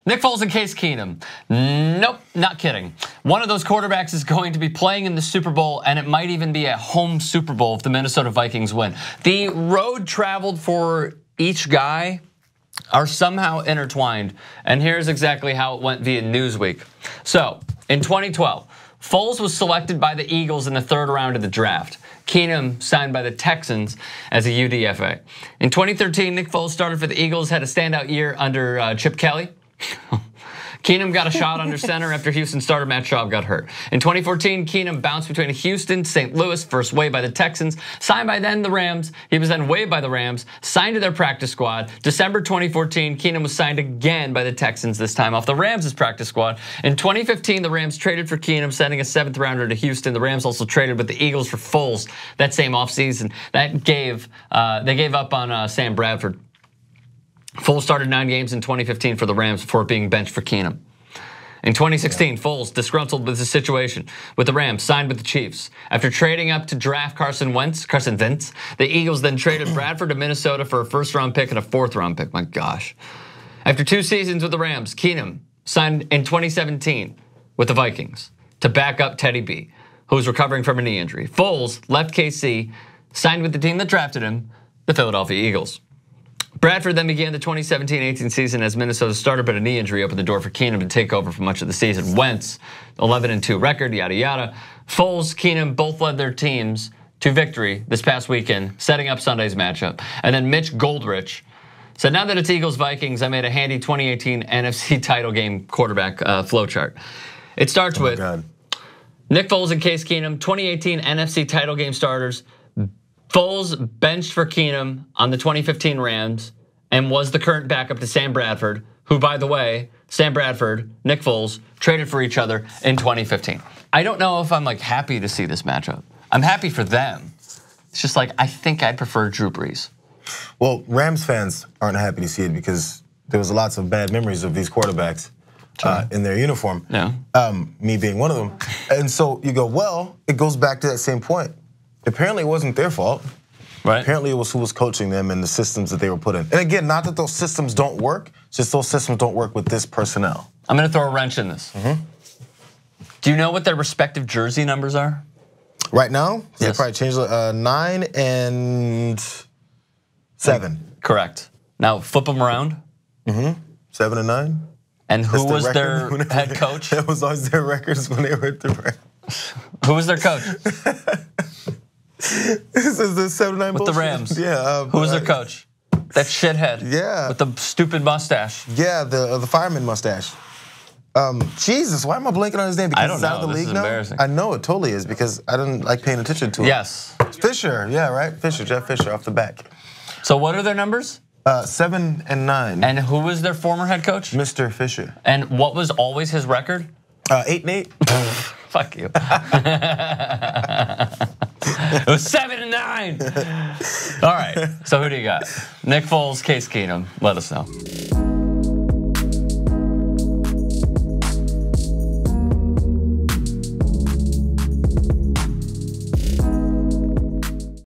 Nick Foles and Case Keenum. Nope, not kidding. One of those quarterbacks is going to be playing in the Super Bowl, and it might even be a home Super Bowl if the Minnesota Vikings win. The road traveled for each guy are somehow intertwined, and here's exactly how it went via Newsweek. So, in 2012, Foles was selected by the Eagles in the 3rd round of the draft. Keenum signed by the Texans as a UDFA. In 2013, Nick Foles started for the Eagles, had a standout year under Chip Kelly. Keenum got a shot under center after Houston starter Matt Schaub got hurt. In 2014, Keenum bounced between Houston, St. Louis, first waived by the Texans, signed by then the Rams. He was then waived by the Rams, signed to their practice squad. December 2014, Keenum was signed again by the Texans, this time off the Rams' practice squad. In 2015, the Rams traded for Keenum, sending a 7th rounder to Houston. The Rams also traded with the Eagles for Foles that same offseason. That gave, they gave up on Sam Bradford. Foles started 9 games in 2015 for the Rams before being benched for Keenum. In 2016, Foles, disgruntled with the situation with the Rams, signed with the Chiefs. After trading up to draft Carson Wentz, the Eagles then traded Bradford to Minnesota for a 1st-round pick and a 4th-round pick. My gosh. After 2 seasons with the Rams, Keenum signed in 2017 with the Vikings to back up Teddy B, who was recovering from a knee injury. Foles left KC, signed with the team that drafted him, the Philadelphia Eagles. Bradford then began the 2017-18 season as Minnesota's starter, but a knee injury opened the door for Keenum to take over for much of the season. Wentz, 11-2 record, yada yada. Foles, Keenum both led their teams to victory this past weekend, setting up Sunday's matchup. And then Mitch Goldrich said, now that it's Eagles-Vikings, I made a handy 2018 NFC title game quarterback flowchart. It starts with Nick Foles and Case Keenum, 2018 NFC title game starters. Foles benched for Keenum on the 2015 Rams and was the current backup to Sam Bradford, who, by the way, Sam Bradford, Nick Foles, traded for each other in 2015. I don't know if I'm like happy to see this matchup. I'm happy for them. It's just like, I think I'd prefer Drew Brees. Well, Rams fans aren't happy to see it because there was lots of bad memories of these quarterbacks in their uniform. Yeah. Me being one of them. And so you go, well, it goes back to that same point. Apparently it wasn't their fault. Right. Apparently it was who was coaching them and the systems that they were put in. And again, not that those systems don't work, it's just those systems don't work with this personnel. I'm gonna throw a wrench in this. Do you know what their respective jersey numbers are? Right now, yes. They probably changed 9 and 7. Correct. Now flip them around. 7 and 9. And who was their head coach? That was always their records when they were at the Rams. Who was their coach? This is the 7-9 with the Rams. Yeah. Who was their coach? That shithead. Yeah. With the stupid mustache. Yeah, the fireman mustache. Jesus, why am I blanking on his name? Because I don't he's know. out of the This league is now? embarrassing. I know it totally is because I didn't like paying attention to it. Yes. Fisher, yeah, right? Fisher, Jeff Fisher off the back. So what are their numbers? 7 and 9. And who was their former head coach? Mr. Fisher. And what was always his record? 8 and 8. Fuck you. It was 7 and 9. All right, so who do you got? Nick Foles, Case Keenum, let us know.